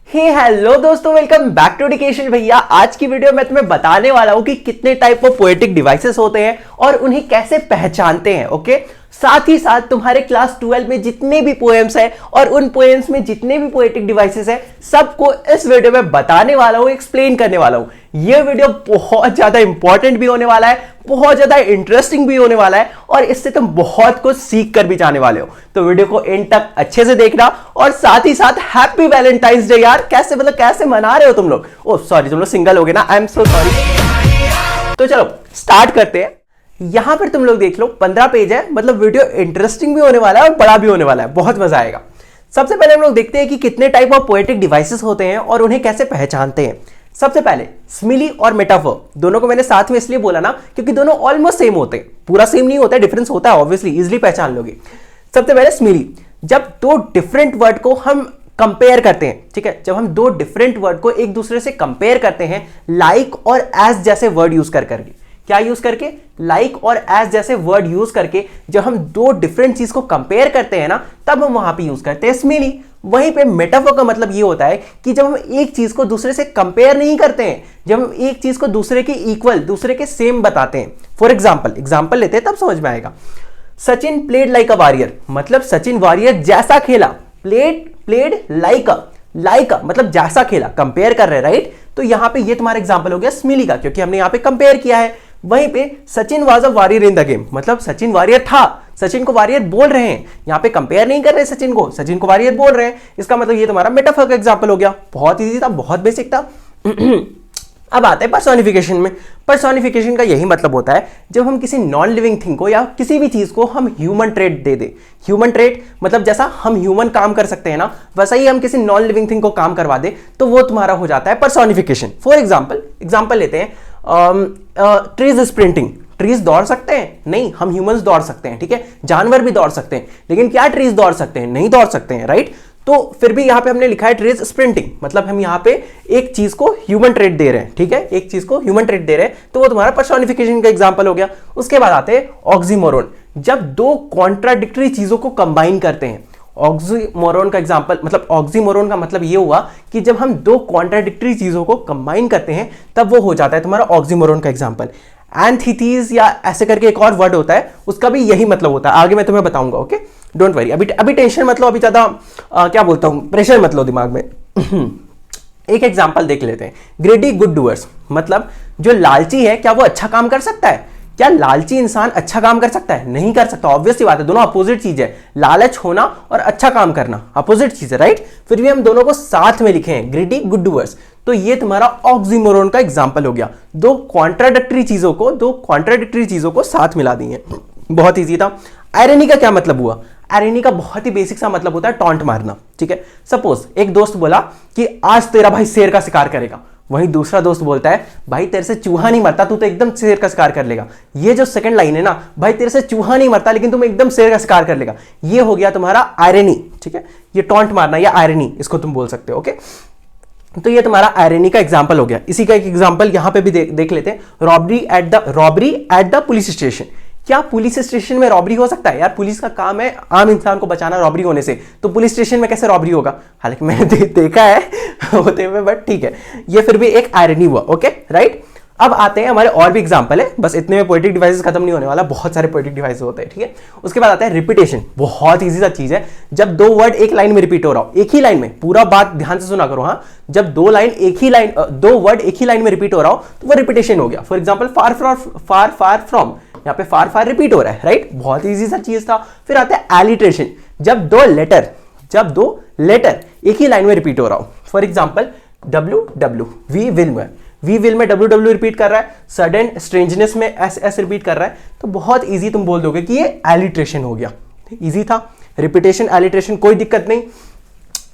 Hello दोस्तों, welcome back to education. भैया आज की वीडियो में तुम्हें बताने वाला हूं कि कितने टाइप ऑफ पोएटिक डिवाइसेस होते हैं और उन्हें कैसे पहचानते हैं। ओके, साथ ही साथ तुम्हारे क्लास 12 में जितने भी पोएम्स हैं और उन पोएम्स में जितने भी पोएटिक डिवाइसेस हैं सबको इस वीडियो में बताने वाला हूं, एक्सप्लेन करने वाला हूं। यह वीडियो बहुत ज्यादा इंपॉर्टेंट भी होने वाला है, बहुत ज्यादा इंटरेस्टिंग भी होने वाला है और इससे तुम बहुत कुछ सीख कर भी जाने वाले हो। तो वीडियो को एंड तक अच्छे से देखना और साथ ही साथ हैप्पी वैलेंटाइंस डे। यार कैसे मना रहे हो तुम लोग? ओ सॉरी, तुम लोग सिंगल हो गए ना, आई एम सो सॉरी। तो चलो स्टार्ट करते हैं। यहां पर तुम लोग देख लो 15 पेज है, मतलब वीडियो इंटरेस्टिंग भी होने वाला है और बड़ा भी होने वाला है, बहुत मजा आएगा। सबसे पहले हम लोग देखते हैं कि कितने टाइप ऑफ पोएटिक डिवाइसेस होते हैं और उन्हें कैसे पहचानते हैं। सबसे पहले स्मिली और मेटाफोर, दोनों को मैंने साथ में इसलिए बोला ना क्योंकि दोनों ऑलमोस्ट सेम होते हैं। पूरा सेम नहीं होता है, डिफरेंस होता है, ऑब्वियसली इजीली पहचान लोगे। सबसे पहले स्मिली, जब दो डिफरेंट वर्ड को हम कंपेयर करते हैं, ठीक है, जब हम दो डिफरेंट वर्ड को एक दूसरे से कंपेयर करते हैं लाइक और एज जैसे वर्ड यूज करके। क्या यूज करके? लाइक और एज जैसे वर्ड यूज करके जब हम दो डिफरेंट चीज को कंपेयर करते हैं ना, तब हम वहां पे यूज करते हैं स्मिली। वहीं पे मेटाफोर का मतलब ये होता है कि जब हम एक चीज को दूसरे से कंपेयर नहीं करते हैं, जब हम एक चीज को दूसरे के इक्वल, दूसरे के सेम बताते हैं। फॉर एग्जांपल लेते हैं तब समझ में आएगा। Sachin played like a warrior, मतलब सचिन वॉरियर जैसा खेला। प्लेड लाइक मतलब जैसा खेला, कंपेयर कर रहे हैं, राइट। तो यहां पे ये तुम्हारा एग्जांपल हो गया स्मिली का, क्योंकि हमने यहां पे कंपेयर किया है। वहीं पे Sachin was a warrior in the game, मतलब सचिन वॉरियर था, सचिन को वॉरियर बोल रहे हैं। यहां पे कंपेयर नहीं कर रहे सचिन को वॉरियर बोल रहे हैं। इसका मतलब ये तुम्हारा मेटाफोर का एग्जांपल हो गया। बहुत इजी था, बहुत बेसिक था। अब आते हैं पर्सोनिफिकेशन में। पर्सोनिफिकेशन का यही मतलब होता है जब हम किसी नॉन लिविंग थिंग को या किसी भी चीज को हम ह्यूमन ट्रेट दे दे। ह्यूमन ट्रेट मतलब जैसा हम ह्यूमन काम कर सकते हैं ना, वैसा ही हम किसी नॉन लिविंग थिंग को काम करवा दे, तो वो तुम्हारा हो जाता है पर्सोनिफिकेशन। फॉर एग्जाम्पल लेते हैं, ट्रीज स्प्रिंटिंग। ट्रीज दौड़ सकते हैं? नहीं, हम ह्यूमंस दौड़ सकते हैं, ठीक है। जानवर भी दौड़ सकते हैं, लेकिन क्या ट्रीज दौड़ सकते हैं? नहीं दौड़ सकते हैं, राइट। तो फिर भी यहां पे हमने लिखा है ट्रीज स्प्रिंटिंग, मतलब हम यहां पे एक चीज को ह्यूमन ट्रेट दे रहे हैं, ठीक है, एक चीज को ह्यूमन ट्रेट दे रहे हैं, तो वो तुम्हारा पर्सोनिफिकेशन का एग्जांपल हो गया। उसके बाद आते हैं ऑक्सीमोरोन, जब दो कॉन्ट्राडिक्टरी चीजों को कंबाइन करते हैं। ऑक्सीमोरोन का एग्जांपल, मतलब ऑक्सीमोरोन का मतलब ये हुआ कि जब हम दो कॉन्ट्राडिक्टरी चीजों को कंबाइन करते हैं तब वो हो जाता है तुम्हारा ऑक्सीमोरोन का एग्जांपल। एंथिथीज या ऐसे करके एक और वर्ड होता है, उसका भी यही मतलब होता है, आगे मैं तुम्हें बताऊंगा। ओके, डोंट वरी, अभी टेंशन मत लो, अभी ज्यादा क्या बोलता हूं, प्रेशर मत लो दिमाग में। एक एग्जांपल देख लेते हैं, ग्रेडी गुड डूअर्स, मतलब जो लालची है क्या वो अच्छा काम कर सकता है? क्या लालची इंसान अच्छा काम कर सकता है? नहीं कर सकता, ऑब्वियसली बात है, दोनों अपोजिट चीज है। लालच होना और अच्छा काम करना अपोजिट चीज है, राइट। फिर भी हम दोनों को साथ में लिखे हैं, ग्रेडी गुड डूअर्स। तो ये तुम्हारा ऑक्सीमोरोन का एग्जांपल हो गया। दो कॉन्ट्राडिक्टरी चीजों को साथ मिला दी है। बहुत ईजी था। आयरनी का क्या मतलब हुआ? आयरनी का बहुत ही बेसिक सा मतलब होता है टॉन्ट मारना, ठीक है। सपोज एक दोस्त बोला कि आज तेरा भाई शेर का शिकार करेगा, वहीं दूसरा दोस्त बोलता है भाई तेरे से चूहा नहीं मरता, तू तो एकदम शेर का शिकार कर लेगा। ये जो सेकंड लाइन है ना, भाई तेरे से चूहा नहीं मरता लेकिन तुम एकदम शेर का शिकार कर लेगा, ये हो गया तुम्हारा आयरनी, ठीक है। ये टॉन्ट मारना या आयरनी इसको तुम बोल सकते हो, ओके। तो ये तुम्हारा आयरनी का एग्जांपल हो गया। इसी का एक एग्जांपल यहां पे भी देख लेते हैं, robbery at the police station. क्या पुलिस स्टेशन में रॉबरी हो सकता है? यार पुलिस का काम है आम इंसान को बचाना रॉबरी होने से, तो पुलिस स्टेशन में कैसे रॉबरी होगा? हालांकि मैंने देखा है होते हुए, बट ठीक है, ये फिर भी एक आयरनी हुआ, ओके, राइट। अब आते हैं, हमारे और भी एग्जांपल है, बस इतने में पोएटिक डिवाइसेस खत्म नहीं होने वाला, बहुत सारे पोएटिक डिवाइसेस होते हैं, ठीक है। उसके बाद आता है रिपीटेशन, बहुत इजी सा चीज है। जब दो वर्ड एक लाइन में रिपीट हो रहा हो, एक ही लाइन में, पूरा बात ध्यान से सुना करो, हाँ, जब दो वर्ड एक ही लाइन में रिपीट हो रहा हो तो वो रिपीटेशन हो गया। फॉर एग्जाम्पल फार फ्रॉम, यहाँ पे फार रिपीट हो रहा है, राइट। बहुत इजी सा चीज था। फिर आता है एलिट्रेशन, जब दो लेटर एक ही लाइन में रिपीट हो रहा हो। For example WW, we will में WW रिपीट कर रहा है, सडन स्ट्रेंजनेस में एस रिपीट कर रहा है, तो बहुत इजी तुम बोल दोगे कि ये एलिट्रेशन हो गया। इजी था, रिपीटेशन एलिट्रेशन, कोई दिक्कत नहीं।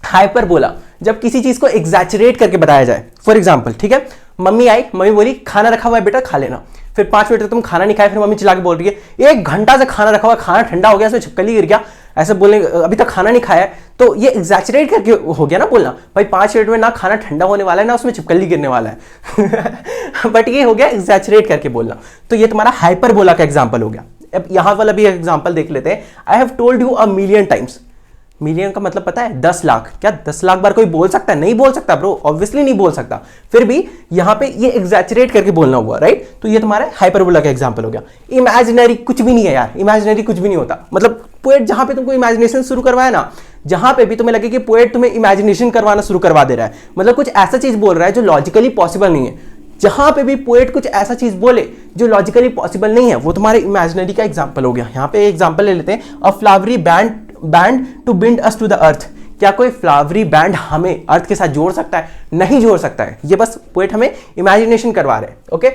हाइपरबोला, जब किसी चीज को एग्जैचरेट करके बताया जाए। फॉर एग्जाम्पल, ठीक है, मम्मी आई, मम्मी बोली खाना रखा हुआ है बेटा, खा लेना। फिर 5 मिनट तक तुम खाना नहीं खाए, फिर मम्मी चिल्ला के बोल रही है 1 घंटा से खाना रखा हुआ, खाना ठंडा हो गया, इसमें छिपकली गिर गया, ऐसे बोलने अभी तक खाना नहीं खाया है, तो ये एग्जैचरेट करके हो गया ना बोलना, भाई 5 मिनट में ना खाना ठंडा होने वाला है ना उसमें छिपकली गिरने वाला है। बट ये हो गया एग्जैचरेट करके बोलना, तो ये तुम्हारा हाइपरबोला का एग्जाम्पल हो गया। अब यहां वाला भी एग्जाम्पल देख लेते हैं, I have told you a million times. Million का मतलब पता है 10 लाख। क्या 10 लाख बार कोई बोल सकता है? नहीं बोल सकता ब्रो, ऑब्वियसली नहीं बोल सकता। फिर भी यहां पे ये एग्जैचुरेट करके बोलना हुआ, राइट? तो ये तुम्हारा हाइपरबोला का एग्जांपल हो गया। इमेजिनरी कुछ भी नहीं है यार, इमेजिनरी कुछ भी नहीं होता। मतलब पोएट जहां पे तुमको इमेजिनेशन शुरू करवाया ना, जहां पे भी तुम्हें लगे कि पोएट तुम्हें इमेजिनेशन करवाना शुरू करवा दे रहा है, मतलब कुछ ऐसा चीज बोल रहा है जो लॉजिकली पॉसिबल नहीं है, जहां पे भी पोएट कुछ ऐसा चीज बोले जो लॉजिकली पॉसिबल नहीं है, वो तुम्हारे इमेजिनरी का एग्जांपल हो गया। यहां पे एग्जांपल ले लेते हैं, a flowery band to bind us to the earth. क्या कोई फ्लावरी बैंड हमें अर्थ के साथ जोड़ सकता है? नहीं जोड़ सकता है। ये बस पोएट हमें इमेजिनेशन करवा रहे हैं। ओके,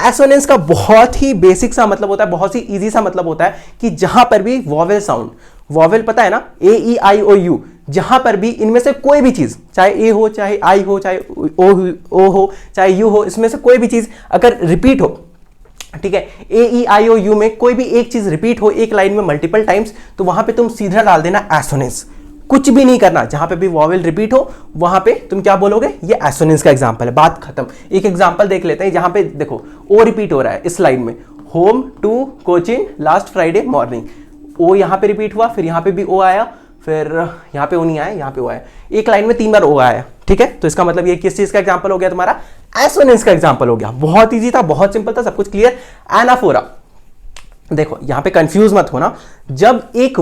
एसोनेंस का बहुत ही बेसिक सा मतलब होता है, बहुत ही इजी सा मतलब होता है कि जहां पर भी वॉवेल साउंड, वॉवेल पता है ना, ए ई आई ओ यू, जहां पर भी इनमें से कोई भी चीज, चाहे ए हो, चाहे आई हो, चाहे ओ हो, चाहे यू हो, इसमें से कोई भी चीज अगर रिपीट हो, ठीक है, ए ई आई ओ यू में कोई भी एक चीज रिपीट हो एक लाइन में मल्टीपल टाइम्स, तो वहां पे तुम सीधा डाल देना एसोनेंस, कुछ भी नहीं करना। जहां पे भी वॉवेल रिपीट हो वहां पे तुम क्या बोलोगे? ये एसोनेंस का एग्जांपल है, बात खत्म। एक एग्जांपल देख लेते हैं, जहां पे देखो ओ रिपीट हो रहा है इस लाइन में, home to Cochin last Friday morning, ओ यहां पे रिपीट हुआ, फिर यहां पे भी ओ आया, फिर यहां पे ओ नहीं आया, यहां पे ओ आया, एक लाइन में 3 बार ओ आया, ठीक है? तो इसका मतलब ये किस चीज का एग्जांपल हो गया? तुम्हारा एसोनेंस का एग्जांपल हो गया। बहुत इजी था, बहुत सिंपल था, सब कुछ क्लियर। एनाफोरा, देखो यहां पे कंफ्यूज मत होना, जब एक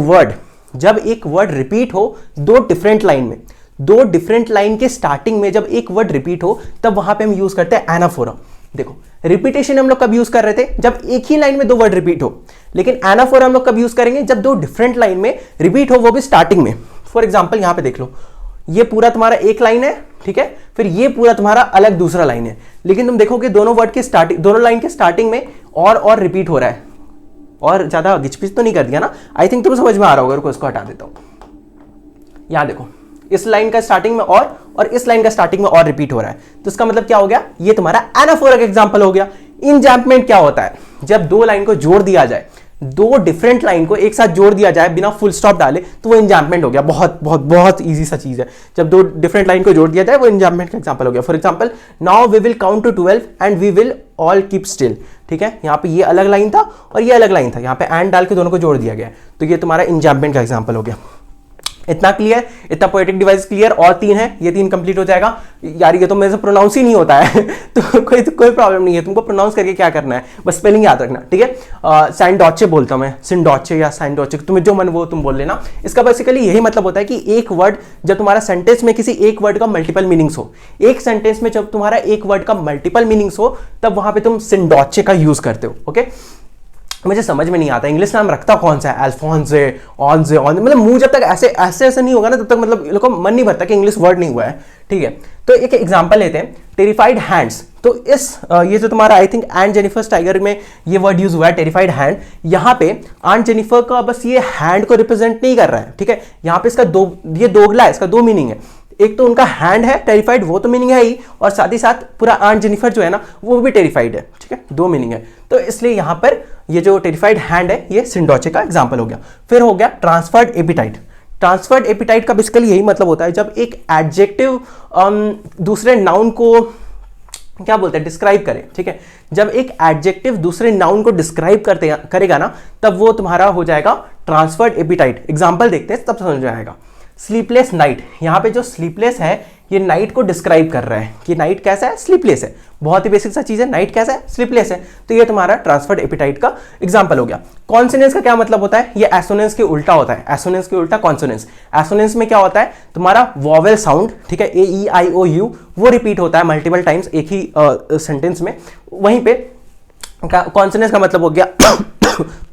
वर्ड रिपीट हो दो डिफरेंट लाइन में, दो डिफरेंट लाइन के स्टार्टिंग में जब एक वर्ड रिपीट हो, तब वहां पे हम यूज करते हैं एनाफोरा। देखो रिपीटेशन हम लोग कब यूज कर रहे थे? जब एक ही लाइन में दो वर्ड रिपीट हो। लेकिन एनाफोरा हम लोग कब यूज करेंगे? जब दो डिफरेंट लाइन में रिपीट हो, वो भी स्टार्टिंग में। फॉर एग्जाम्पल यहां पे देख लो, ये पूरा तुम्हारा एक लाइन है, ठीक है, फिर ये पूरा तुम्हारा अलग दूसरा लाइन है, लेकिन तुम देखोगे दोनों वर्ड के स्टार्टिंग, दोनों लाइन के स्टार्टिंग में और रिपीट हो रहा है। और ज्यादा गिचपिच तो नहीं कर दिया ना? आई थिंक तुम्हें समझ में आ रहा होगा। रुको इसको हटा देता हूं। यहां देखो, इस लाइन का स्टार्टिंग में और इस लाइन का स्टार्टिंग में और रिपीट हो रहा है, तो इसका मतलब क्या हो गया? ये तुम्हारा एनाफोरा का एग्जांपल हो गया। इंजैम्पमेंट क्या होता है? जब दो लाइन को जोड़ दिया जाए, दो डिफरेंट लाइन को एक साथ जोड़ दिया जाए बिना फुल स्टॉप डाले, तो वो इंजैम्पमेंट हो गया। बहुत बहुत बहुत इजी सा चीज है, जब दो डिफरेंट लाइन को जोड़ दिया जाए वो इंजैम्पमेंट का एग्जांपल हो गया। For example, now we will count to 12 and we will all keep still, ठीक है? यहां पे ये अलग लाइन था और ये अलग लाइन था, यहां पे एंड डाल के दोनों को जोड़ दिया गया, तो ये तुम्हारा इंजैम्पमेंट का एग्जांपल हो गया। इतना क्लियर, इतना पोएटिक डिवाइस क्लियर। और 3 है, ये 3 कंप्लीट हो जाएगा। यार ये तो मेरे से प्रोनाउंस ही नहीं होता है तो कोई प्रॉब्लम नहीं है, तुमको प्रोनाउंस करके क्या करना है, बस स्पेलिंग याद रखना, ठीक है? सैंडोचे बोलता हूं मैं, सिंडोचे या सैंडोचे, तुम्हें जो मन वो तुम बोल लेना। इसका बेसिकली यही मतलब होता है कि एक वर्ड, जब तुम्हारा सेंटेंस में किसी एक वर्ड का मल्टीपल मीनिंग्स हो, एक सेंटेंस में जब तुम्हारा एक वर्ड का मल्टीपल मीनिंग्स हो, तब वहां पर तुम सिंडोचे का यूज करते हो। ओके, मुझे समझ में नहीं आता इंग्लिश नाम रखता कौन सा है, अल्फोंसे, ऑनजे, मतलब मुंह जब तक ऐसे नहीं होगा ना, तब तक मतलब लोगों को मन नहीं भरता कि इंग्लिश वर्ड नहीं हुआ है, ठीक है? तो एक एग्जांपल लेते हैं, टेरिफाइड हैंड्स। तो इस ये जो तुम्हारा I think and Jennifer's tiger में ये वर्ड यूज हुआ है, टेरिफाइड हैंड। यहां पे आंट जेनिफर का बस ये हैंड को रिप्रेजेंट नहीं कर रहा है, ठीक है? यहां पे इसका ये दोगला है, इसका 2 मीनिंग है। एक तो उनका हैंड है टेरिफाइड, वो तो मीनिंग है ही, और साथ ही साथ पूरा आंट जेनिफर जो है ना, वो भी टेरिफाइड है, ठीक है? 2 मीनिंग है। तो इसलिए यहां पर ये जो टेरिफाइड हैंड है, ये सिंडोचे का एग्जांपल हो गया। फिर हो गया ट्रांसफर्ड एपिटाइट। ट्रांसफर्ड एपिटाइट का बेसिकली यही मतलब होता है, जब एक एडजेक्टिव दूसरे नाउन को क्या बोलते हैं, डिस्क्राइब करे, ठीक है? जब एक एडजेक्टिव दूसरे नाउन को डिस्क्राइब करेगा ना, तब वो तुम्हारा हो जाएगा ट्रांसफर्ड एपिटाइट। एग्जांपल देखते हैं तब समझ में आएगा। स्लीपलेस नाइट, यहां पे जो स्लीपलेस है ये नाइट को डिस्क्राइब कर रहा है कि नाइट कैसा है, स्लीपलेस है। बहुत ही बेसिक सा चीज है, नाइट कैसा है, स्लीपलेस है। तो ये तुम्हारा ट्रांसफर्ड एपिटाइट का एग्जांपल हो गया। कॉन्सोनेंस का क्या मतलब होता है? ये एसोनेंस के उल्टा होता है, एसोनेंस के उल्टा कॉन्सोनेंस। एसोनेंस में क्या होता है? तुम्हारा वॉवेल साउंड, ठीक है, ए ई आई ओ यू, वो रिपीट होता है मल्टीपल टाइम्स एक ही सेंटेंस में। वहीं पे कॉन्सोनेंस का मतलब हो गया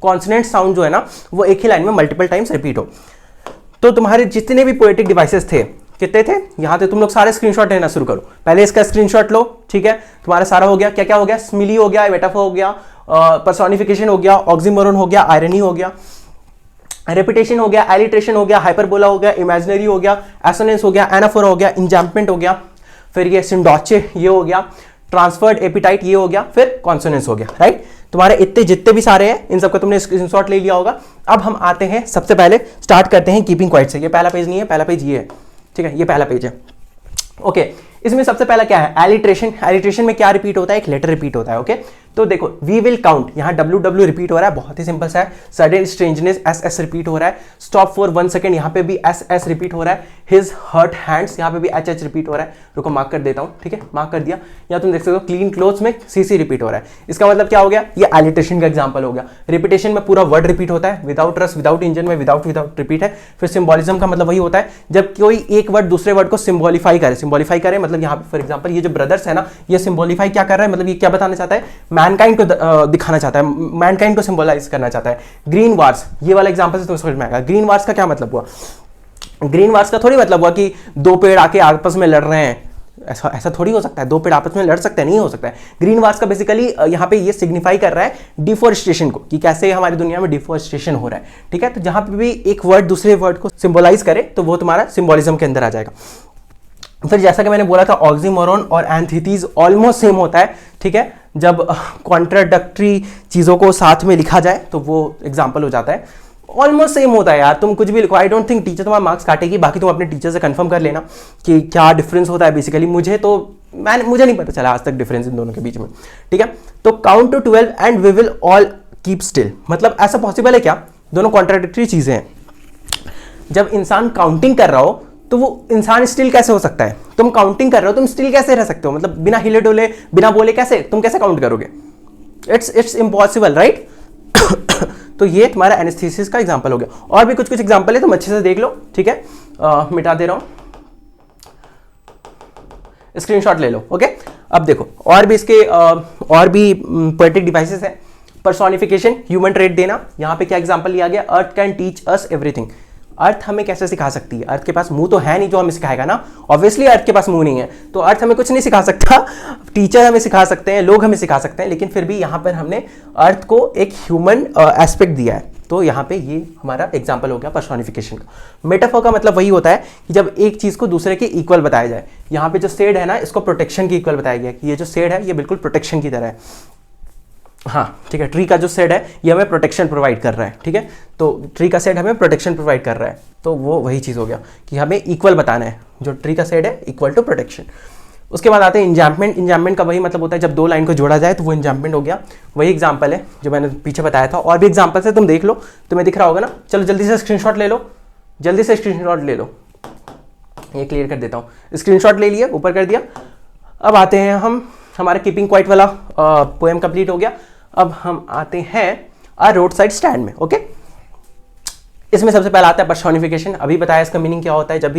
कॉन्सोनेंट साउंड जो है ना, वो एक ही लाइन में मल्टीपल टाइम्स रिपीट हो। तो तुम्हारे जितने भी पोएटिक डिवाइसेस थे, कितने थे? यहां से तुम लोग सारे स्क्रीनशॉट लेना शुरू करो। पहले इसका स्क्रीनशॉट लो, ठीक है? तुम्हारा सारा हो गया। क्या क्या हो गया? स्मिली हो गया, मेटाफोर हो गया, पर्सोनिफिकेशन हो गया, ऑक्सीमोरन हो गया, आयरनी हो गया, रेपिटेशन हो गया, एलिट्रेशन हो गया, हाइपरबोला हो गया, इमेजिनरी हो गया, एसोनेंस हो गया, एनाफोरा हो गया, इंजैम्पमेंट हो गया, फिर ये सिंडोचे ये हो गया, ट्रांसफर्ड एपिटाइट ये हो गया, फिर कॉन्सोनेंस हो गया, राइट? तुम्हारे इतने जितने भी सारे हैं, इन सबका तुमने स्क्रीनशॉट ले लिया होगा। अब हम आते हैं, सबसे पहले स्टार्ट करते हैं कीपिंग क्वाइट से। ये पहला पेज नहीं है, पहला पेज ये है, ठीक है? ये पहला पेज है। ओके, इसमें सबसे पहला क्या है? एलिट्रेशन। एलिट्रेशन में क्या रिपीट होता है? एक लेटर रिपीट होता है। ओके, तो देखो वी विल काउंट, यहाँ WW रिपीट हो रहा है, बहुत ही सिंपल सा है। सडन स्ट्रेंजनेस SS रिपीट हो रहा है। स्टॉप फॉर 1 सेकंड, यहाँ पे भी SS रिपीट हो रहा है। हिज हर्ट हैंड्स, यहाँ पे भी HH रिपीट हो रहा है। रुको मार्क कर देता हूँ, ठीक है, मार्क कर दिया। या तुम देख सकते हो क्लीन क्लोथ्स में CC रिपीट हो रहा है। इसका मतलब क्या हो गया, ये एलिटेशन का एग्जांपल हो गया। रिपीटेशन में पूरा वर्ड रिपीट होता है, विदाउट रस विदाउट इंजन में विदाउट रिपीट है। फिर सिंबॉलिज्म का मतलब वही होता है जब कोई एक वर्ड दूसरे वर्ड को सिंबॉलिफाई करे। सिंबॉलिफाई करे मतलब यहाँ पे फॉर एग्जांपल ये जो ब्रदर्स है ना, ये सिंबॉलिफाई क्या कर रहा है, मतलब ये क्या बताना चाहता है, मैनकाइंड को दिखाना चाहता है, मैनकाइंड को सिंबलाइज करना चाहता है। ग्रीन वार्स, ये वाला एग्जांपल से तुम्हें समझ में आएगा। ग्रीन वार्स का क्या मतलब हुआ, ग्रीन वार्स का थोड़ी मतलब हुआ कि दो पेड़ आके आपस में लड़ रहे हैं, ऐसा थोड़ी हो सकता है। दो पेड़ आपस में लड़ सकते हैं, नहीं हो सकता है। ग्रीन वार्स का बेसिकली यहाँ पे ये सिग्निफाई कर रहा है डिफॉरेस्टेशन को, कि कैसे हमारी दुनिया में डिफॉरेस्टेशन हो रहा है, ठीक है। तो जहां पे भी एक वर्ड दूसरे वर्ड को सिंबलाइज करे तो वो तुम्हारा सिंबोलिज्म के अंदर आ जाएगा। फिर जैसा कि मैंने बोला था ऑक्सीमोरॉन और एंथिथीज ऑलमोस्ट सेम होता है, ठीक है। जब कॉन्ट्राडिक्टरी चीजों को साथ में लिखा जाए तो वो एग्जाम्पल हो जाता है। ऑलमोस्ट सेम होता है यार, तुम कुछ भी लिखो, आई डोंट थिंक टीचर तुम्हारा मार्क्स काटेगी। बाकी तुम अपने टीचर से कंफर्म कर लेना कि क्या डिफरेंस होता है बेसिकली। मुझे नहीं पता चला आज तक डिफरेंस इन दोनों के बीच में, ठीक है। तो count to 12 and we will all keep still, मतलब ऐसा पॉसिबल है क्या, दोनों कॉन्ट्राडिक्टरी चीजें हैं। जब इंसान काउंटिंग कर रहा हो तो वो इंसान स्टिल कैसे हो सकता है, तुम काउंटिंग कर रहे हो, तुम स्टिल कैसे रह सकते हो, मतलब बिना हिले डोले बिना बोले कैसे तुम कैसे काउंट करोगे, इट्स इम्पॉसिबल, राइट। तो ये तुम्हारा एनेस्थीसिस का एग्जांपल हो गया। और भी कुछ एग्जांपल है, तुम अच्छे से देख लो, ठीक है। मिटा दे रहा हूं, स्क्रीनशॉट ले लो, ओके। अब देखो और भी इसके और भी पोएटिक डिवाइसेस है। पर्सोनिफिकेशन, ह्यूमन ट्रेट देना, यहां पे क्या एग्जांपल लिया गया, earth can teach us everything. Earth हमें कैसे सिखा सकती है, अर्थ के पास मुंह तो है नहीं जो हमें सिखाएगा ना, ऑब्वियसली अर्थ के पास मुंह नहीं है तो अर्थ हमें कुछ नहीं सिखा सकता। टीचर हमें सिखा सकते हैं, लोग हमें सिखा सकते हैं, लेकिन फिर भी यहाँ पर हमने अर्थ को एक ह्यूमन एस्पेक्ट दिया है। तो यहाँ पे ये हमारा एग्जाम्पल हो गया पर्सोनिफिकेशन का। मेटाफर का मतलब वही होता है कि जब एक चीज को दूसरे के इक्वल बताया जाए। यहाँ पे जो सेड है ना, इसको प्रोटेक्शन के इक्वल बताया गया कि ये जो सेड है ये बिल्कुल प्रोटेक्शन की तरह है। हाँ ठीक है, ट्री का जो सेड है ये हमें प्रोटेक्शन प्रोवाइड कर रहा है, ठीक है। तो ट्री का सेड हमें प्रोटेक्शन प्रोवाइड कर रहा है, तो वो वही चीज़ हो गया कि हमें इक्वल बताना है, जो ट्री का सेड है इक्वल टू प्रोटेक्शन। उसके बाद आते हैं इंजैम्पमेंट। इंजैम्पमेंट का वही मतलब होता है जब दो लाइन को जोड़ा जाए तो वो इंजैम्पमेंट हो गया। वही एग्जाम्पल है जो मैंने पीछे बताया था, और भी एग्जाम्पल है, तुम देख लो, तुम्हें दिख रहा होगा ना। चलो जल्दी से स्क्रीनशॉट ले लो, जल्दी से स्क्रीनशॉट ले लो, ये क्लियर कर देता हूँ। स्क्रीनशॉट ले लिया, ऊपर कर दिया। अब आते हैं हम, हमारा कीपिंग क्वाइट वाला पोएम कंप्लीट हो गया। अब हम आते हैं अ रोड साइड स्टैंड में, ओके। इसमें सबसे पहला आता है पर्सोनिफिकेशन। अभी बताया इसका मीनिंग क्या होता है, जब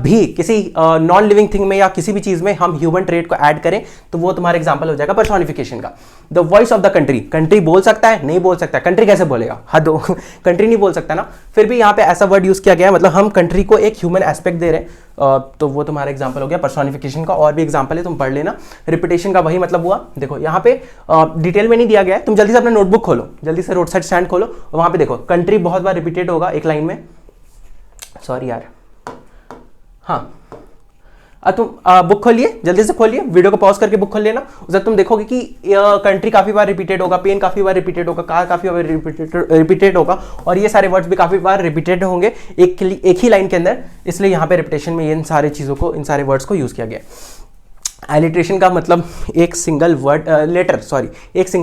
भी किसी नॉन लिविंग थिंग में या किसी भी चीज में हम ह्यूमन ट्रेट को ऐड करें तो वो तुम्हारा एग्जांपल हो जाएगा पर्सोनिफिकेशन का। The voice of the country, country बोल सकता है, नहीं बोल सकता, कंट्री कैसे बोलेगा, हद हो, कंट्री नहीं बोल सकता ना। फिर भी यहाँ पे ऐसा वर्ड यूज किया गया है, मतलब हम कंट्री को एक ह्यूमन एस्पेक्ट दे रहे हैं, तो वो तुम्हारा एग्जांपल हो गया पर्सोनिफिकेशन का। और भी एग्जांपल है, तुम पढ़ लेना। रिपीटेशन का वही मतलब हुआ। देखो यहाँ पे डिटेल में नहीं दिया गया है, तुम जल्दी से अपना नोटबुक खोलो, जल्दी से रोड साइड स्टैंड खोलो, और वहां पे देखो कंट्री बहुत बार रिपीटेड होगा एक लाइन में। सॉरी यार, हाँ तुम बुक खोलिए, जल्दी से खोलिए, वीडियो को पॉज करके बुक खोल लेना। उससे तुम देखोगे कि कंट्री काफी बार रिपीटेड होगा, पेन काफी बार रिपीटेड होगा, कार काफी बार रिपीटेड होगा, और ये सारे वर्ड्स भी काफी बार रिपीटेड होंगे एक ही लाइन के अंदर। इसलिए यहाँ पे रिपीटेशन में इन सारे चीजों को, इन सारे वर्ड्स को यूज किया गया। एलिट्रेशन का मतलब एक सिंगल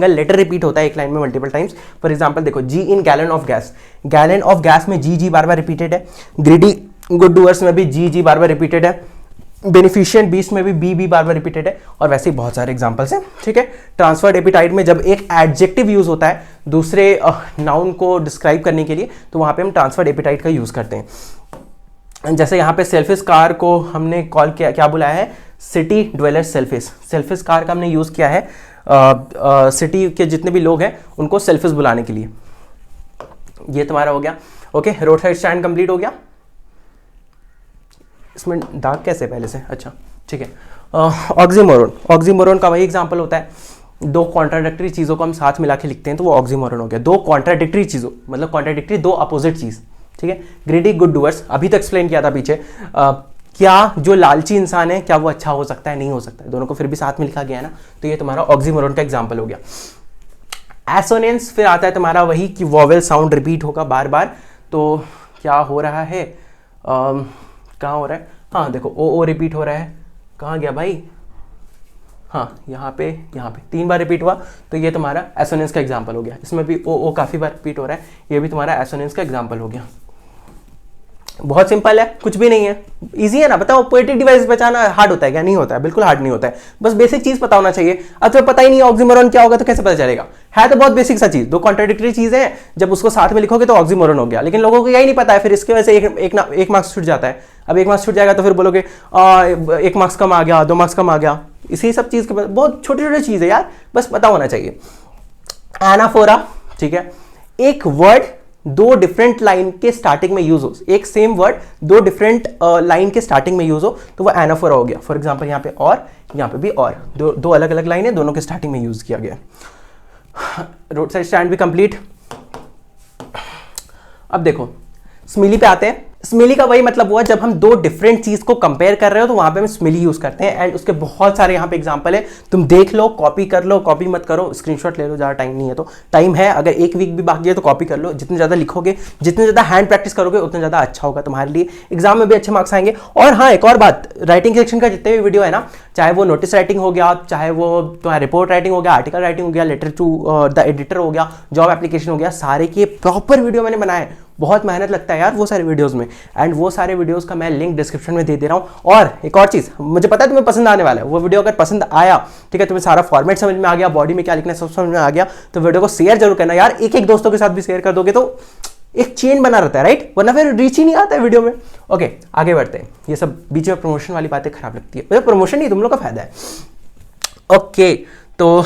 लेटर रिपीट होता है एक लाइन में मल्टीपल टाइम्स। फॉर एग्जांपल देखो, G in gallon of gas, gallon of gas में जी बार बार रिपीटेड है। ग्रीडी गुड डूअर्स में भी जी बार बार रिपीटेड है। बेनिफिशिएंट बीस्ट में भी बी बार बार रिपीटेड है, और वैसे ही बहुत सारे एग्जांपल्स हैं, ठीक है। ट्रांसफर्ड एपिटाइट में जब एक एडजेक्टिव यूज होता है दूसरे नाउन को डिस्क्राइब करने के लिए, तो वहां पे हम ट्रांसफर्ड एपिटाइट का यूज करते हैं। जैसे यहाँ पे सेल्फिश कार को हमने कॉल किया, क्या बुलाया है, city dweller selfish. Selfish car का हमने यूज किया है सिटी के जितने भी लोग हैं उनको सेल्फिश बुलाने के लिए। ये तुम्हारा हो गया, okay. Road side stand complete हो गया। इसमें दाग कैसे पहले से, अच्छा ठीक है। ऑक्सीमोरॉन, ऑक्सीमोरॉन का वही एग्जांपल होता है, दो कॉन्ट्राडिक्टरी चीज़ों को हम साथ मिला के लिखते हैं तो वो ऑक्सीमोरॉन हो गया। दो कॉन्ट्राडिक्टरी चीज़ों, मतलब कॉन्ट्राडिक्टरी दो अपोजिट चीज़, ठीक है। ग्रीडी गुड डूअर्स, अभी तक एक्सप्लेन किया था पीछे। क्या जो लालची इंसान है क्या वो अच्छा हो सकता है, नहीं हो सकता है, दोनों को फिर भी साथ में लिखा गया है ना, तो ये तुम्हारा ऑक्सीमोरॉन का एग्जाम्पल हो गया। एसोनेंस फिर आता है तुम्हारा वही कि वॉवेल साउंड रिपीट होगा बार बार। तो क्या हो रहा है, कहाँ हो रहा है, हाँ देखो ओ रिपीट हो रहा है, कहाँ गया भाई, हाँ यहाँ पे 3 बार रिपीट हुआ, तो ये तुम्हारा एसोनेंस का एग्जाम्पल हो गया। इसमें भी ओ काफ़ी बार रिपीट हो रहा है, ये भी तुम्हारा एसोनेंस का एग्जाम्पल हो गया। बहुत सिंपल है, कुछ भी नहीं है, इजी है ना। बताओ पोएटिक डिवाइस बचाना हार्ड होता है क्या? नहीं होता है, बिल्कुल हार्ड नहीं होता है, बस बेसिक चीज पता होना चाहिए। अब तो पता ही नहीं ऑक्सीमोरन क्या होगा तो कैसे पता चलेगा? है तो बहुत बेसिक सा चीज, दो कॉन्ट्राडिक्टरी चीजें हैं, जब उसको साथ में लिखोगे तो ऑक्सीमोरन हो गया, लेकिन लोगों को यही नहीं पता है, फिर इसकी वजह से एक मार्क्स छूट जाता है। अब 1 मार्क्स छूट जाएगा तो फिर बोलोगे 1 मार्क्स कम आ गया, 2 मार्क्स कम आ गया। इसी सब चीज के बहुत छोटे छोटे चीज है यार, बस पता होना चाहिए। एनाफोरा, ठीक है, एक वर्ड 2 डिफरेंट लाइन के स्टार्टिंग में यूज हो, एक सेम वर्ड 2 डिफरेंट लाइन के स्टार्टिंग में यूज हो तो वो एनाफोरा हो गया। फॉर एग्जांपल यहाँ पे और, यहाँ पे भी और, दो अलग अलग लाइन है, दोनों के स्टार्टिंग में यूज किया गया। रोड साइड स्टैंड भी कंप्लीट। अब देखो स्मिली पे आते हैं। स्मिली का वही मतलब हुआ जब हम 2 डिफरेंट चीज को कंपेयर कर रहे हो तो वहां पे हम स्मिली यूज करते हैं, एंड उसके बहुत सारे यहाँ पे एग्जांपल है, तुम देख लो, कॉपी कर लो, कॉपी मत करो, स्क्रीनशॉट ले लो, ज्यादा टाइम नहीं है तो, टाइम है अगर 1 वीक भी बाकी है तो कॉपी कर लो। जितने ज्यादा लिखोगे, जितने ज्यादा हैंड प्रैक्टिस करोगे उतना ज्यादा अच्छा होगा तुम्हारे लिए, एग्जाम में भी अच्छे मार्क्स आएंगे। और हाँ, एक और बात, राइटिंग सेक्शन का जितने भी वीडियो है ना, चाहे वो नोटिस राइटिंग हो गया, चाहे वो तुम्हारा रिपोर्ट राइटिंग हो गया, आर्टिकल राइटिंग हो गया, लेटर टू द एडिटर हो गया, जॉब एप्लीकेशन हो गया, सारे के प्रॉपर वीडियो मैंने बनाए। बहुत मेहनत लगता है यार वो सारे वीडियोस में, एंड वो सारे वीडियोस का मैं लिंक डिस्क्रिप्शन में दे दे रहा हूँ। और एक और चीज़, मुझे पता है तुम्हें पसंद आने वाला है वो वीडियो, अगर पसंद आया, ठीक है, तुम्हें सारा फॉर्मेट समझ में आ गया, बॉडी में क्या लिखना है सब समझ में आ गया, तो वीडियो को शेयर जरूर करना यार। एक दोस्तों के साथ भी शेयर कर दोगे तो एक चेन बना रहता है, राइट, वरना फिर रीच ही नहीं आता है वीडियो में। ओके, आगे बढ़ते हैं। ये सब बीच में प्रमोशन वाली बातें खराब लगती है, प्रमोशन नहीं, तुम लोग का फायदा है। ओके, तो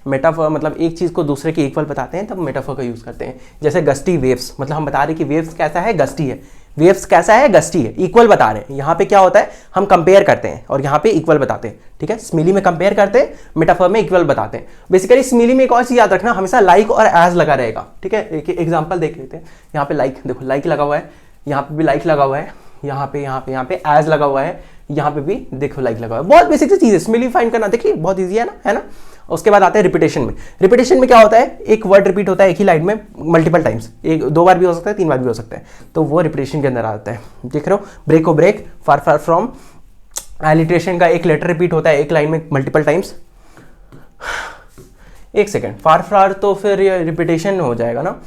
मेटाफर मतलब एक चीज को दूसरे के इक्वल बताते हैं तब मेटाफर का यूज करते हैं। जैसे गस्टी वेव्स, मतलब हम बता रहे हैं कि वेव्स कैसा है, गस्टी है, वेव्स कैसा है, गस्टी है, इक्वल बता रहे हैं। यहाँ पे क्या होता है, हम कंपेयर करते हैं और यहाँ पे इक्वल बताते हैं, ठीक है। स्मिली में कंपेयर करते हैं, मेटाफर में इक्वल बताते हैं। बेसिकली स्मिली में एक और चीज याद रखना, हमेशा लाइक और एज लगा रहेगा, ठीक है। एक एग्जाम्पल देख लेते हैं। यहाँ पे लाइक देखो, लाइक लगा हुआ है, यहाँ पे भी लाइक लगा हुआ है, यहाँ पे एज लगा हुआ है, यहाँ पे भी देखो लाइक लगा हुआ है। बहुत बेसिक सी चीज है, स्मिली फाइंड करना, देखिए बहुत ईजी है ना। उसके बाद आते हैं रिपीटेशन में। रिपीटेशन में क्या होता है, एक वर्ड रिपीट होता है एक ही लाइन में मल्टीपल टाइम्स, 2 बार भी हो सकता है, 3 बार भी हो सकता है, तो वो रिपीटेशन के अंदर आता है। देख रहे हो, ब्रेक हो break, far far from. Alliteration का एक लेटर रिपीट होता है एक लाइन में मल्टीपल टाइम्स। एक सेकेंड, फार फार तो फिर ये रिपीटेशन हो जाएगा ना।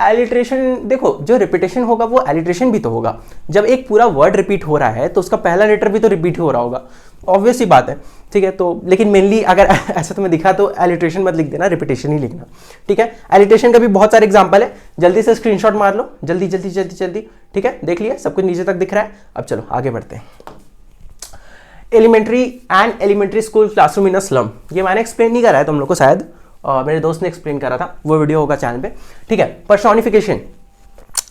एलिट्रेशन देखो, जो रिपीटेशन होगा वो एलिट्रेशन भी तो होगा। जब एक पूरा वर्ड रिपीट हो रहा है तो उसका पहला लेटर भी तो रिपीट हो रहा होगा, ऑब्वियस ही बात है, ठीक है। तो लेकिन मेनली अगर ऐसा तुम्हें दिखा तो एलिट्रेशन मत लिख देना, रिपीटेशन ही लिखना, ठीक है। एलिट्रेशन का भी बहुत सारे एग्जांपल है, जल्दी से स्क्रीनशॉट मार लो, जल्दी जल्दी जल्दी जल्दी, ठीक है। देख लिया, सब कुछ नीचे तक दिख रहा है। अब चलो आगे बढ़ते हैं। Elementary school classroom in a slum, ये मैंने एक्सप्लेन नहीं करा है तुम लोग को, शायद मेरे दोस्त ने एक्सप्लेन करा था, वो वीडियो होगा चैनल पे, ठीक है। पर्सोनिफिकेशन,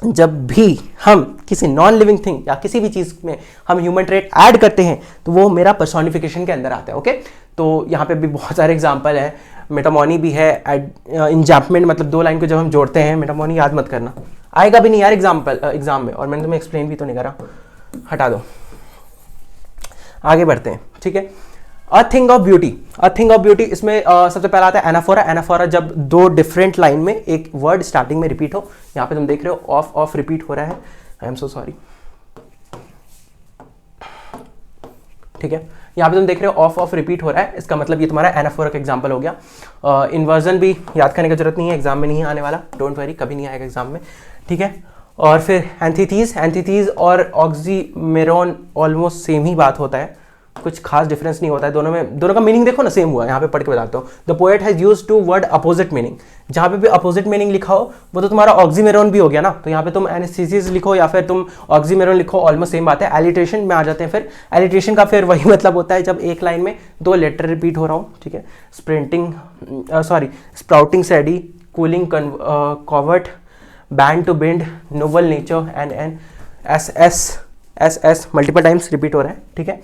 जब भी हम किसी नॉन लिविंग थिंग या किसी भी चीज में हम ह्यूमन ट्रेट ऐड करते हैं तो वो मेरा पर्सोनिफिकेशन के अंदर आता है, ओके। तो यहाँ पे भी बहुत सारे एग्जांपल है, मेटामोनी भी है, इंजैम्पमेंट मतलब 2 लाइन को जब हम जोड़ते हैं, मेटामोनी याद मत करना, आएगा भी नहीं यार एग्जाम में, और मैंने तुम्हें एक्सप्लेन भी तो नहीं करा, हटा दो। आगे बढ़ते हैं, ठीक है। अ थिंग ऑफ ब्यूटी, इसमें सबसे पहला आता है एनाफोरा। एनाफोरा जब 2 डिफरेंट लाइन में एक वर्ड स्टार्टिंग में रिपीट हो, यहाँ पे तुम देख रहे हो ऑफ रिपीट हो रहा है, आई एम सो सॉरी, ठीक है। यहाँ पे तुम देख रहे हो ऑफ रिपीट हो रहा है, इसका मतलब ये तुम्हारा एनाफोरा का एग्जांपल हो गया। इन्वर्जन भी याद करने की जरूरत नहीं है, एग्जाम में नहीं आने वाला, डोंट वरी, कभी नहीं आएगा एग्जाम में, ठीक है। और फिर एंथीथीज और ऑक्सीमेरोन ऑलमोस्ट सेम ही बात होता है, कुछ खास डिफरेंस नहीं होता है दोनों में, दोनों का मीनिंग देखो ना सेम हुआ है। यहाँ पे पढ़ के बताता हूँ, the poet has used two word opposite meaning, जहाँ पे भी अपोजिट मीनिंग लिखा हो वो तो तुम्हारा ऑक्सीमेरोन भी हो गया ना, तो यहाँ पे तुम एनेस्थीसिस लिखो या फिर तुम ऑक्सीमेरोन लिखो, ऑलमोस्ट सेम बात है। एलिट्रेशन में आ जाते हैं, फिर एलिट्रेशन का फिर वही मतलब होता है जब एक लाइन में 2 लेटर रिपीट हो रहा हो, ठीक है। Sprouting seedy, cooling covert, band to bend, novel nature, N S multiple times repeat हो रहा है, ठीक है।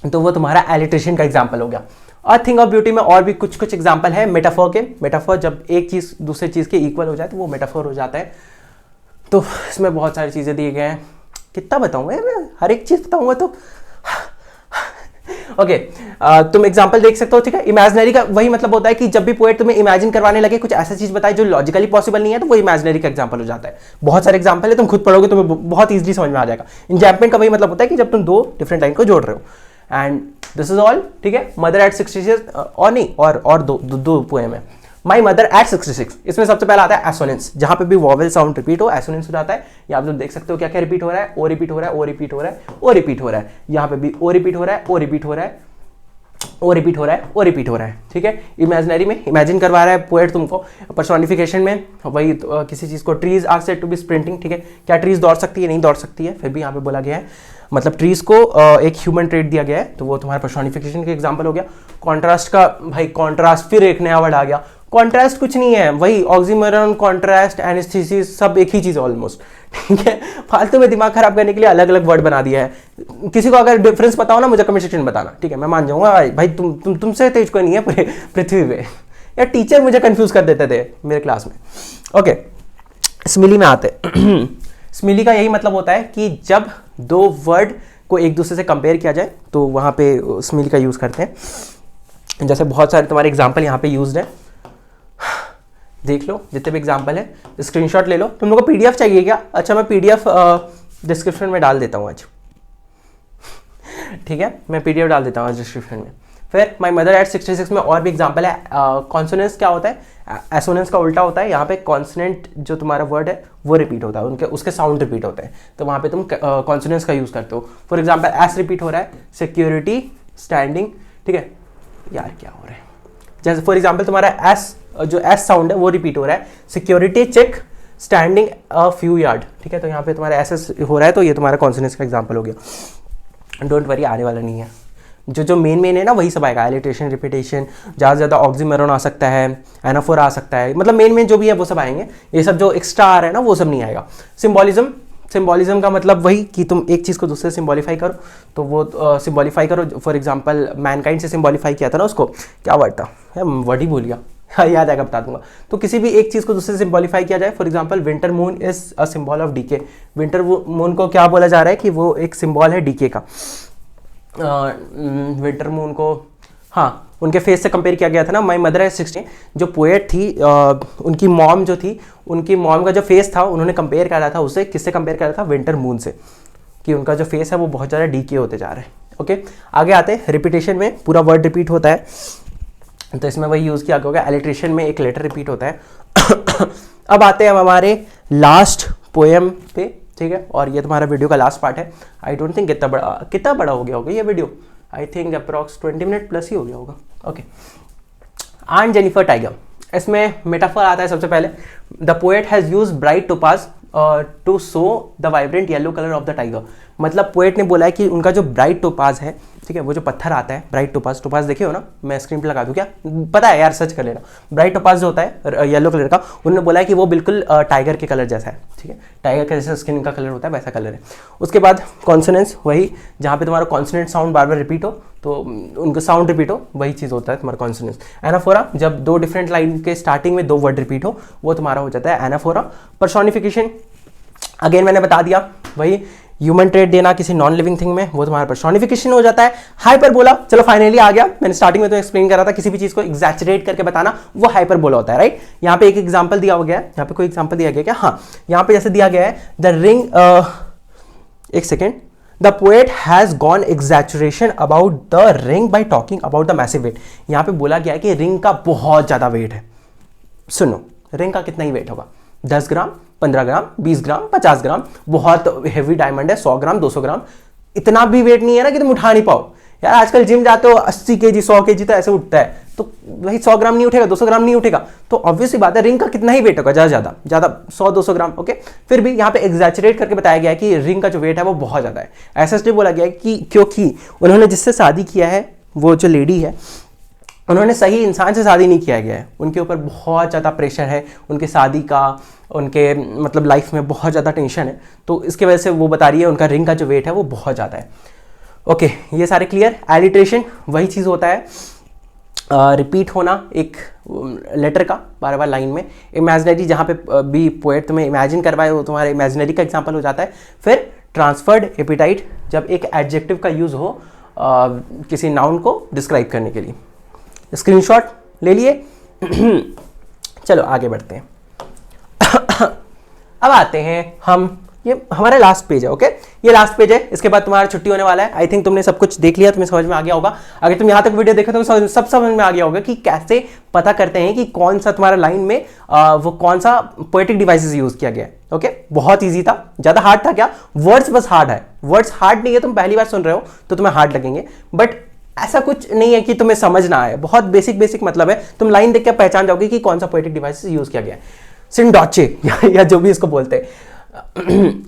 तो वो तुम्हारा एलिट्रेशन का एग्जाम्पल हो गया। अ थिंग ऑफ ब्यूटी में और भी कुछ एग्जाम्पल है मेटाफोर के। मेटाफोर जब एक चीज दूसरे चीज के इक्वल हो जाए तो वो मेटाफोर हो जाता है। तो इसमें बहुत सारी चीजें दिए गए हैं, कितना बताऊंगा मैं, हर एक चीज बताऊंगा तो ओके। तुम एग्जाम्पल देख सकते हो, ठीक है। इमेजिनरी का वही मतलब होता है कि जब भी पोएट तुम्हें इमेजिन करवाने लगे कुछ ऐसा चीज बताए जो लॉजिकली पॉसिबल नहीं है तो वो इमेजिनरी का एग्जाम्पल हो जाता है। बहुत सारे एग्जाम्पल है, तुम खुद पढ़ोगे तुम्हें बहुत ईजिली समझ में आ जाएगा। इंजैम्पमेंट का वही मतलब होता है कि जब तुम 2 डिफरेंट लाइन को जोड़ रहे हो। एंड दिस इज ऑल, ठीक है। मदर एट 66 और नहीं, और दो पोएम है। माई मदर एट 66, इसमें सबसे पहला आता है एसोनेंस, जहां पे भी वॉवेल साउंड रिपीट हो एसोनेंस हो जाता है। यहाँ पे तुम देख सकते हो क्या क्या रिपीट हो रहा है, ओ रिपीट हो रहा है, ओ रिपीट हो रहा है, ओ रिपीट हो रहा है। यहाँ पे भी ओ रिपीट हो रहा है, ओ रिपीट हो रहा है, ओ रिपीट हो रहा है, ओ रिपीट हो रहा है, ठीक है। इमेजिनरी में इमेजिन करवा रहा है पोएट तुमको, पर्सोनिफिकेशन में वही किसी चीज को, trees are said to be sprinting, ठीक है। क्या ट्रीज दौड़ सकती है? नहीं दौड़ सकती है, फिर भी यहाँ पे बोला गया है, मतलब ट्रीज को एक ह्यूमन ट्रेट दिया गया है, तो वो तुम्हारा पर्सोनिफिकेशन का एग्जांपल हो गया। कॉन्ट्रास्ट का भाई, कॉन्ट्रास्ट फिर एक नया वर्ड आ गया। कॉन्ट्रास्ट कुछ नहीं है, वही ऑक्सीमोरन, कॉन्ट्रास्ट, एनेस्थीसिस सब एक ही चीज है ऑलमोस्ट, ठीक है। फालतू में दिमाग खराब करने के लिए अलग अलग वर्ड बना दिया है। किसी को अगर डिफरेंस पता हो ना, मुझे कमेंट सेक्शन में बताना, ठीक है। मैं मान जाऊंगा भाई तुमसे तेज कोई नहीं है पूरे पृथ्वी पे। या टीचर मुझे कंफ्यूज कर देते थे मेरे क्लास में। ओके, स्मिली में आते। स्मिली का यही मतलब होता है कि जब दो वर्ड को एक दूसरे से कंपेयर किया जाए तो वहां पे स्मिली का यूज करते हैं। जैसे बहुत सारे तुम्हारे एग्जाम्पल यहाँ पे यूज्ड है, देख लो जितने भी एग्जाम्पल है, स्क्रीनशॉट ले लो। तुम लोग को पीडीएफ चाहिए क्या? अच्छा, मैं पीडीएफ डिस्क्रिप्शन में डाल देता हूँ आज, ठीक है। मैं पीडीएफ डाल देता हूँ आज डिस्क्रिप्शन में। फिर माई मदर एट 66 में और भी एग्जाम्पल है। कॉन्सोनेंस क्या होता है? एसोनेंस का उल्टा होता है। यहाँ पे कॉन्सोनेंट जो तुम्हारा वर्ड है वो रिपीट होता है, उसके साउंड रिपीट होते हैं, तो वहाँ पे तुम कॉन्सोनेंस का यूज करते हो। फॉर एग्जाम्पल एस रिपीट हो रहा है, सिक्योरिटी, स्टैंडिंग, ठीक है। यार क्या हो रहा है? जैसे फॉर एग्जाम्पल तुम्हारा एस, जो एस साउंड है वो रिपीट हो रहा है, security check, standing a few yard, ठीक है। तो यहाँ पे तुम्हारा एस हो रहा है, तो ये तुम्हारा कॉन्सोनेंस का एग्जाम्पल हो गया। डोंट वरी, आने वाला नहीं है। जो मेन है ना वही सब आएगा, एलिट्रेशन, रिपीटेशन, ज़्यादा से ज़्यादा ऑक्सीमोरन आ सकता है, एनाफोर आ सकता है, मतलब मेन जो भी है वो सब आएंगे। ये सब जो एक्स्ट्रा आ रहा है ना वो सब नहीं आएगा। सिम्बॉलिज्म का मतलब वही कि तुम एक चीज़ को दूसरे से सिम्बॉलीफाई करो, तो वो सिम्बॉलीफाई करो। फॉर एग्जाम्पल मैनकाइंड से सिम्बॉलीफाई किया था ना, उसको क्या वर्ड था, वर्ड ही भूल गया, याद आएगा बता दूंगा। तो किसी भी एक चीज़ को दूसरे से सिम्बॉलीफाई किया जाए, for example winter moon is a symbol of decay. Winter moon को क्या बोला जा रहा है कि वो एक सिम्बॉल है डीके का। विंटर मून को, हाँ, उनके फेस से कंपेयर किया गया था ना। माई मदर एट 60, जो पोएट थी, उनकी मॉम जो थी, उनकी मॉम का जो फेस था उन्होंने कंपेयर करा था उससे, किससे कंपेयर करा था? विंटर मून से, कि उनका जो फेस है वो बहुत ज़्यादा डीके होते जा रहे हैं। ओके, आगे आते हैं। रिपीटेशन में पूरा वर्ड रिपीट होता है, तो इसमें वही यूज़ किया गया। एलिट्रेशन में एक लेटर रिपीट होता है। अब आते हैं हम हमारे लास्ट पोएम पे, ठीक है। और ये तुम्हारा वीडियो का लास्ट पार्ट है। आई डोंट थिंक कितना बड़ा हो गया होगा ये video, I think approx 20 minute plus ही हो गया होगा। ओके, आंट जेनिफर टाइगर, इसमें मेटाफर आता है सबसे पहले। The poet has use bright topaz to show the vibrant yellow colour of the tiger. मतलब पोएट ने बोला है कि उनका जो ब्राइट टोपाज है, ठीक है, वो जो पत्थर आता है ब्राइट टोपाज देखे हो ना, मैं स्क्रीन पे लगा दूं क्या? पता है यार, सर्च कर लेना। ब्राइट टोपाज जो होता है येलो कलर का, उन्होंने बोला है कि वो बिल्कुल टाइगर के कलर जैसा है, ठीक है। टाइगर का जैसा स्किन का कलर होता है वैसा कलर है। उसके बाद कॉन्सोनेंस, वही जहाँ पे तुम्हारा कॉन्सोनेंट साउंड बार बार रिपीट हो, तो उनका साउंड रिपीट हो, वही चीज़ होता है तुम्हारा कॉन्सोनेंस। एनाफोरा, जब दो डिफरेंट लाइन के स्टार्टिंग में दो वर्ड रिपीट हो, वो तुम्हारा हो जाता है एनाफोरा। पर्सोनिफिकेशन, अगेन मैंने बता दिया, वही ह्यूमन ट्रेट देना किसी नॉन लिविंग थिंग में, वो तुम्हारा पर्सोनिफिकेशन हो जाता है। हाइपरबोला, चलो फाइनली आ गया। मैंने स्टार्टिंग में तो एक्सप्लेन करा था, किसी भी चीज को एग्जैचरेट करके बताना वो हाइपरबोला होता है, राइट। यहाँ पे एक एग्जांपल दिया गया है, यहाँ पे कोई एग्जांपल दिया गया क्या? हाँ, यहाँ पे जैसे दिया गया है द रिंग, एक second, the poet has gone exaggeration about the ring by talking about the massive weight. यहाँ पे बोला गया है कि रिंग का बहुत ज्यादा वेट है। सुनो, रिंग का कितना ही वेट होगा? 10 ग्राम, 15 ग्राम, 20 ग्राम, 50 ग्राम। बहुत हेवी डायमंड है, 100 ग्राम, 200 ग्राम। इतना भी वेट नहीं है ना कि तुम उठा नहीं पाओ। यार आजकल जिम जाते हो 80 kg 100 kg तो ऐसे उठता है, तो वही 100 ग्राम नहीं उठेगा, 200 ग्राम नहीं उठेगा, तो ऑब्वियसली बात है रिंग का कितना ही वेट होगा, ज़्यादा 100-200 ग्राम। ओके, फिर भी यहाँ पे एग्जैचरेट करके बताया गया है कि रिंग का जो वेट है वो बहुत ज़्यादा है। ऐसा इसलिए बोला गया है कि क्योंकि उन्होंने जिससे शादी किया है, वो जो लेडी है, उन्होंने सही इंसान से शादी नहीं किया गया है। उनके ऊपर बहुत ज़्यादा प्रेशर है, उनके शादी का, उनके मतलब लाइफ में बहुत ज़्यादा टेंशन है, तो इसके वजह से वो बता रही है उनका रिंग का जो वेट है वो बहुत ज़्यादा है। ओके, ये सारे क्लियर। एलिट्रेशन वही चीज़ होता है, रिपीट होना एक लेटर का बार बार लाइन में। इमेजिनरी, जहाँ पे भी पोएट तुम्हें इमेजिन करवाए वो तुम्हारे इमेजिनरी का एग्जाम्पल हो जाता है। फिर ट्रांसफर्ड एपिटाइट, जब एक एडजेक्टिव का यूज़ हो किसी नाउन को डिस्क्राइब करने के लिए। स्क्रीनशॉट ले लिए। चलो आगे बढ़ते हैं। अब आते हैं हम ये हमारा लास्ट पेज है। ओके, ये लास्ट पेज है, इसके बाद तुम्हारा छुट्टी होने वाला है। आई थिंक तुमने सब कुछ देख लिया, तुम्हें समझ में आ गया होगा। अगर तुम यहाँ तक वीडियो देखो तो सब समझ में आ गया होगा कि कैसे पता करते हैं कि कौन सा तुम्हारा लाइन में वो कौन सा पोएटिक डिवाइसेस यूज किया गया है। ओके, बहुत ईजी था, ज्यादा हार्ड था क्या? वर्ड्स बस हार्ड है, वर्ड्स हार्ड नहीं है। तुम पहली बार सुन रहे हो तो तुम्हें हार्ड लगेंगे, बट ऐसा कुछ नहीं है कि तुम्हें समझ ना आए। बहुत बेसिक मतलब है, तुम लाइन देख के पहचान जाओगे कि कौन सा पोएटिक डिवाइस यूज किया गया है। सिंडोचे या जो भी इसको बोलते हैं,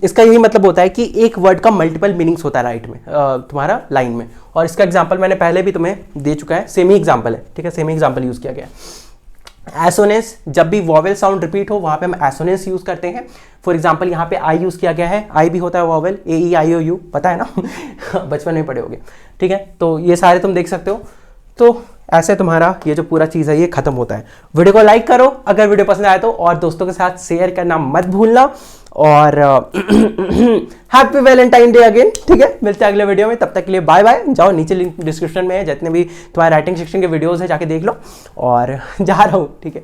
इसका यही मतलब होता है कि एक वर्ड का मल्टीपल मीनिंग्स होता है राइट में, तुम्हारा लाइन में। और इसका एग्जांपल मैंने पहले भी तुम्हें दे चुका है, सेम ही एग्जांपल है, ठीक है, सेम ही एग्जांपल यूज किया गया है। एसोनेंस, जब भी वॉवेल साउंड रिपीट हो वहां पे हम एसोनेंस यूज करते हैं। फॉर एग्जांपल यहाँ पे आई यूज किया गया है, आई भी होता है vowel, A E I O you, पता है ना बचपन में पढ़े होगे, ठीक है। तो ये सारे तुम देख सकते हो। तो ऐसे तुम्हारा ये जो पूरा चीज़ है ये खत्म होता है। वीडियो को लाइक करो अगर वीडियो पसंद आए तो, और दोस्तों के साथ शेयर करना मत भूलना। और हैप्पी वैलेंटाइन डे अगेन, ठीक है। मिलते हैं अगले वीडियो में, तब तक के लिए बाय बाय। जाओ, नीचे लिंक डिस्क्रिप्शन में है, जितने भी तुम्हारे राइटिंग सेक्शन के वीडियोस है जाके देख लो। और जा रहा हूँ, ठीक है।